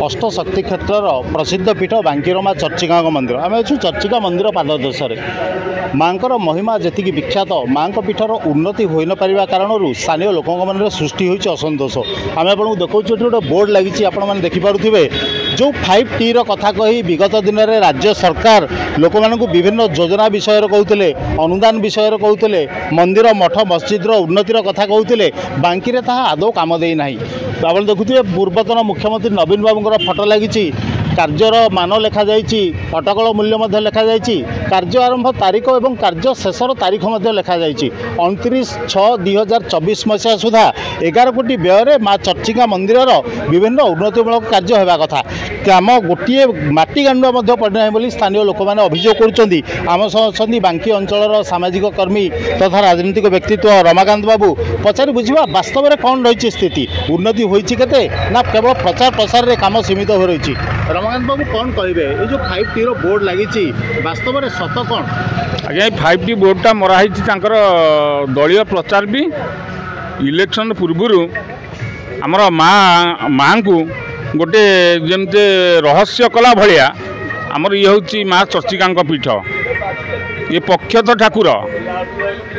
अष्टशक्ति क्षेत्र प्रसिद्ध पीठ बांकीरमा चर्चिका मंदिर आम अच्छु चर्चिका मंदिर पाददेश माँ महिमा जी विख्यात माँ पीठर उन्नति हो न पारिबा कारणरू स्थानीय लोक मन सृष्टि होइछि असंतोष। आम आपको देखा गोटे बोर्ड लगी आपने देखिपे जो 5T कथा कही विगत दिन में राज्य सरकार लोक मानक विभिन्न योजना विषय कहते अनुदान विषय कहते मंदिर मठ मस्जिद्र उन्नतिर कथा कहते बांकी में ताहा आदौ काम देना। आप देखुए पूर्वतन मुख्यमंत्री नवीन बाबूर फटो लगी कार्यर मान लेखा जाइए अटकल मूल्य लेखा जाइए कार्य आरंभ तारीख और कार्य शेषर तारीख लेखा जाइए 29/6/2024 मसीहा सुधा 11 कोटी व्यय माँ चर्चिका मंदिर विभिन्न उन्नतिमूलक कार्य होगा कथा आम गोटे माटी गांडुआ पड़ना बोली स्थानीय लोक मैंने अभियोग कर बांकी अंचल सामाजिक कर्मी तथा राजनीतिक व्यक्तित्व रमाकांत बाबू पचारि बुझा वास्तव में कौन रही स्थिति उन्नति होती ना केवल प्रचार प्रसार रे काम सीमित हो रही। रमाकांत बाबू कौन कहे ये जो 5T बोर्ड लगी वास्तव में सत कौन आज्ञा 5T बोर्डटा मराही दलीय प्रचार भी इलेक्शन पूर्व आमर माँ को गोटे जमते रहस्य कला भाया आमर ये हूँ माँ चर्चिका पीठ ये पक्षत ठाकुर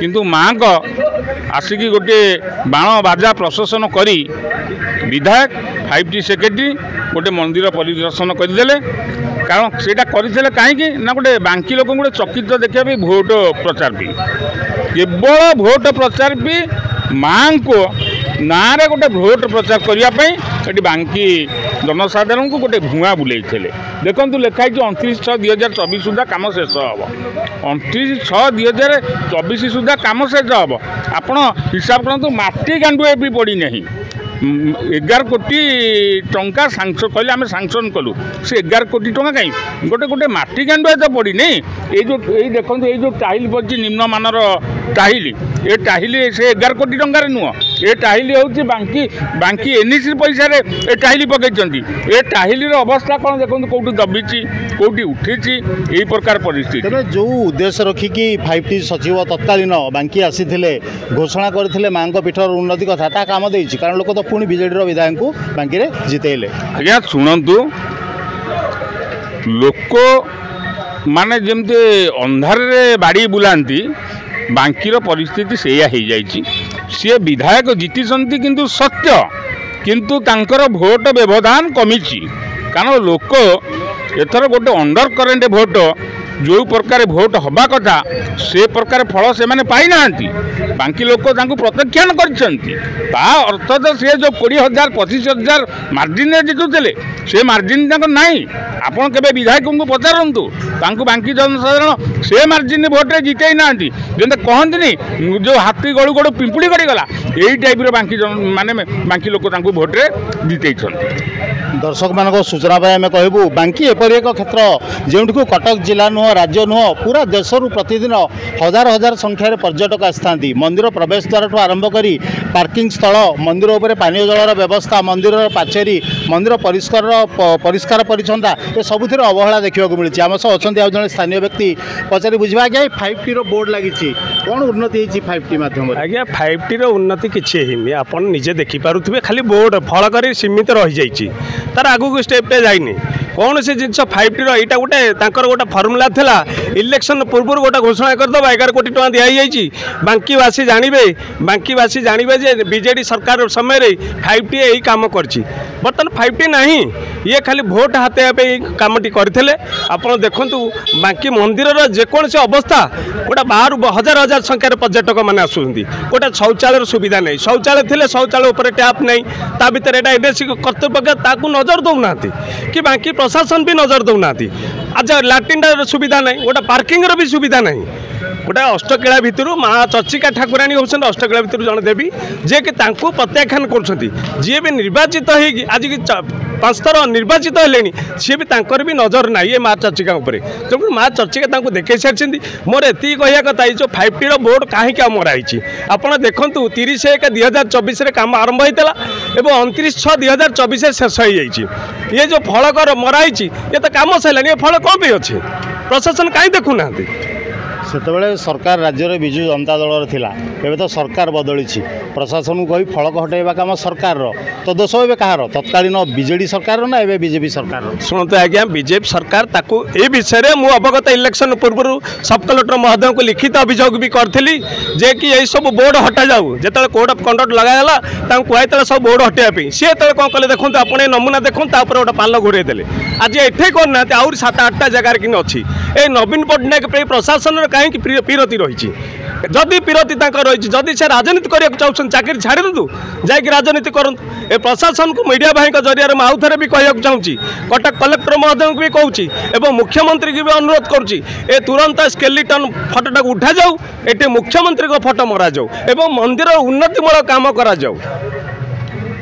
किंतु माँ को आसिक गोटे बाण बाजा प्रशासन करी विधायक 5T सेक्रेटरी गोटे मंदिर परिदर्शन करदे कारण से करते कहीं ना गोटे बांकी लोक गोटे चकित देखा भोट प्रचार भी केवल भोट प्रचार भी माँ को ना गोटे भोट प्रचार करने बांकी जनसाधारण को गोटे भुआ बुले देखु लिखाई 29/6/2024 सुधा कम शेष हम 29/6/2024 सुधा कम शेष हम आपण हिसाब करूँ माटी गांडुए भी पड़ना 11 कोटी टंका सांसन कहले आम सांसन कलु से 11 कोटी टंका कहीं गोटे गोटे माटी गांडुआ तो पड़नी ये देखो ये टाइल पड़ी निम्नमानर टाइल ये टाइल से 11 कोटी टंकार नुह ये टाइल हूँ बांकी एनईसी पैसा ये टाइल पकई ये टाइल अवस्था कौन देखो कौटी दबिची कौटी उठी यही प्रकार परिस्थिति जो उद्देश्य रखिकी 5T सचिव तत्कालीन बांकी आसी घोषणा करते माँ पीठर उन्नति कथा ता काम देछि कारण लोक तो पुणी बीजेडी विधायक को बांकी जितेले। आज्ञा शुणु लोक माने जमते अंधार बाड़ी बुलांती बांकीर परिस्थिति से सी विधायक जीति किंतु सत्य किंतु तांकर भोट व्यवधान कमी कारण लोक एथर गोटे अंडर करेंट भोट जो प्रकार भोट हवा कथा से प्रकार फल से माने पाई नांती बांकी लोक प्रत्याख्यान अर्थ तो सी जो 20,000 25,000 मार्जिन जितुले से मार्जिन नाई आपड़ के विधायक को पचारतु बांकी जनसाधारण से मार्जिन भोटे जितई ना जमी कहती जो हाथी गलू गोड़ पिंपुड़ी गला यही टाइप बांकी माने बांकी लोक भोटे जितई। दर्शक मान सूचना आम कहूँ बांकी एपरी एक क्षेत्र जो कटक जिला नुह राज्य नुह पूरा देश प्रतिदिन हजार हजार संख्यार पर्यटक आसती मंदिर प्रवेश द्वार आरंभ कर पार्किंग स्थल मंदिर उपर पानी जलर व्यवस्था मंदिर पाचेरी मंदिर परिष्कार परिच्छन्नता ये सबुथ अवहेला देखा मिली आम सह अच्छा आज जन स्थानीय व्यक्ति पचारि बुझा आज्ञा 5T बोर्ड लगी कौन उन्नति 5T माध्यम आज्ञा 5T उन्नति किसी है आप निजे देखिपे खाली बोर्ड फल कर सीमित रही जाइए तार आगू स्टेपटे जाइनी कौन से जिन 5T यहाँ गोटे गोटे फर्मुला था इलेक्शन पूर्व गोटे घोषणा करदे 11 कोटी टका दी बांकीवासी जानवे जे बीजेडी सरकार समय 5T यही कम कर बर्तमान 5T ना ये खाली भोट हाथे कमटी करते आप देखु बांकी मंदिर जेकोसी अवस्था गोटे बाहर हजार हजार संख्यार पर्यटक मैंने आसुँच गोटे शौचालय सुविधा नहीं शौचालय थे शौचालय उपर टैप नहीं ता भर एनएससी कर्तृपक्ष नजर दौना कि बांकी प्रशासन भी नजर दौना आज लाट्रिन सुविधा नहीं गोटे पार्किंग भी सुविधा नहीं गोटे अष्टकिला भितर माँ चर्चिका ठाकुराणी होती अष्टकिला भितर जन देवी जे कि प्रत्याख्यान कर जी भी निर्वाचित होगी आज की 5 थर निर्वाचित है सी भी भी नजर ना ये माँ चर्चिका जो माँ चर्चिका देखे सारी मोर एति कह कथा जो 5T बोर्ड कहीं मराई आपड़ देखु 30/1/2024 काम आरंभ होता और 29/6/2024 शेष हो जाए ये जो फलक मराई ये तो कम सरला ये फल कौन भी अच्छे प्रशासन कहीं देखुना ସେତେବେଳେ ସରକାର ରାଜ୍ୟରେ ବିଜୁ ଜନତା ଦଳର ଥିଲା ଏବେ ତ ସରକାର ବଦଳିଛି ପ୍ରଶାସନକୁ କହି ଫଳକ ହଟାଇବା କାମ ସରକାରର ତ ଦୋଷ ଏବେ କାହାର ତତ୍କାଳୀନ ବିଜେଡି ସରକାରର ନା ଏବେ ବିଜେପି ସରକାରର ଶୁଣନ୍ତୁ ଆଜ୍ଞା ବିଜେପି ସରକାର ତାକୁ ଏ ବିଷୟରେ ମୁଁ ଅବଗତ ଇଲେକ୍ସନ ପୂର୍ବରୁ ସବ୍ କଲେକ୍ଟର ମହୋଦୟଙ୍କୁ ଲିଖିତ ଅଭିଯୋଗ ବି କରିଥିଲି ଯେ କି ଏଇସବୁ ବୋର୍ଡ଼ ହଟାଯାଉ ଯେତେବେଳେ କୋଡ୍ ଅଫ୍ କଣ୍ଡକ୍ଟ ଲଗାଗଲା ତାଙ୍କୁ କୁହାଯାଇଥିଲା ସବୁ ବୋର୍ଡ଼ ହଟାଇବା ପାଇଁ ସିଏ ଯେତେବେଳେ କ'ଣ କଲେ ଦେଖନ୍ତୁ ଆପଣ ଏ ନମୁନା ଦେଖନ୍ତୁ ତାପରେ ଗୋଟେ ପାଲ ଘୋଡ଼େଇ ଦେଲେ ଆଜି ଏଠି କରୁନାହାନ୍ତି ଆହୁରି 7-8ଟା ଜାଗାରେ କିନ୍ତୁ ଅଛି ଏ ନବୀନ ପଟ୍ଟନାୟକ ପାଇଁ ପ୍ରଶାସନର କାହିଁକି ବିରତି ରହିଛି ଯଦି ବିରତି ତାଙ୍କର ରହିଛି ଯଦି ସେ ରାଜନୀତି କରିବାକୁ ଚାହୁଁଛନ୍ତି ଚାକିରି ଛାଡ଼ି ଦିଅନ୍ତୁ ଯାଇକି ରାଜନୀତି କରନ୍ତୁ ଏ ପ୍ରଶାସନକୁ ମିଡ଼ିଆ ଭାଇଙ୍କ ଜରିଆରେ ମୁଁ ଆଉଥରେ ବି କହିବାକୁ ଚାହୁଁଛି କଟକ କଲେକ୍ଟର ମହୋଦୟଙ୍କୁ ବି କହୁଛି ଏବଂ ମୁଖ୍ୟମନ୍ତ୍ରୀଙ୍କୁ ବି ଅନୁରୋଧ କରୁଛି ଏ ତୁରନ୍ତ ସ୍କେଲିଟନ୍ ଫଟୋଟାକୁ ଉଠାଯାଉ ଏଠି ମୁଖ୍ୟମନ୍ତ୍ରୀଙ୍କ ଫଟୋ ମରାଯାଉ ଏବଂ ମନ୍ଦିର ଉନ୍ନତିମୂଳକ କାମ କରାଯାଉ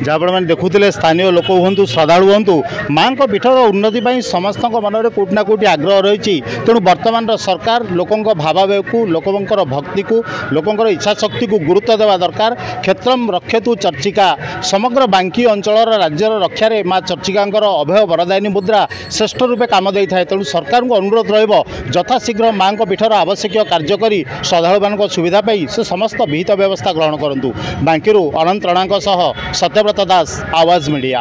ଯାହାଫଳରେ ଦେଖୁଥିଲେ ସ୍ଥାନୀୟ ଲୋକ ହୁଅନ୍ତୁ ଶ୍ରଦ୍ଧାଳୁ ହୁଅନ୍ତୁ ମାଙ୍କ ପୀଠର ଉନ୍ନତି ପାଇଁ ସମସ୍ତଙ୍କ ମନରେ କୋଉଠି ନା କୋଉଠି ଆଗ୍ରହ ରହିଛି ତେଣୁ ବର୍ତ୍ତମାନର ସରକାର ଲୋକଙ୍କ ଭାବାବେଗକୁ ଲୋକଙ୍କର ଭକ୍ତିକୁ ଲୋକଙ୍କର ଇଚ୍ଛାଶକ୍ତିକୁ ଗୁରୁତ୍ୱ ଦେବା ଦରକାର କ୍ଷେତ୍ରମ୍ ରକ୍ଷତୁ ଚର୍ଚ୍ଚିକା ସମଗ୍ର ବାଙ୍କୀ ଅଞ୍ଚଳର ରାଜ୍ୟର ରକ୍ଷାରେ ମା ଚର୍ଚ୍ଚିକାଙ୍କର ଅଭୟ ବରଦାୟିନୀ ମୁଦ୍ରା ଶ୍ରେଷ୍ଠ ରୂପେ କାମ ଦେଇଥାଏ ତେଣୁ ସରକାରଙ୍କୁ ଅନୁରୋଧ ରହିବ ଯଥାଶୀଘ୍ର ମାଙ୍କ ପୀଠର ଆବଶ୍ୟକୀୟ କାର୍ଯ୍ୟ କରି ଶ୍ରଦ୍ଧାଳୁମାନଙ୍କ ସୁବିଧା ପାଇଁ ସେ ସମସ୍ତ ବିହିତ ବ୍ୟବସ୍ଥା ଗ୍ରହଣ କରନ୍ତୁ ବାଙ୍କୀରୁ ଅନନ୍ତ ରଣାଙ୍କ ସହ ସତ୍ୟବ୍ରତ ଦାସ ଆୱାଜ ମିଡ଼ିଆ।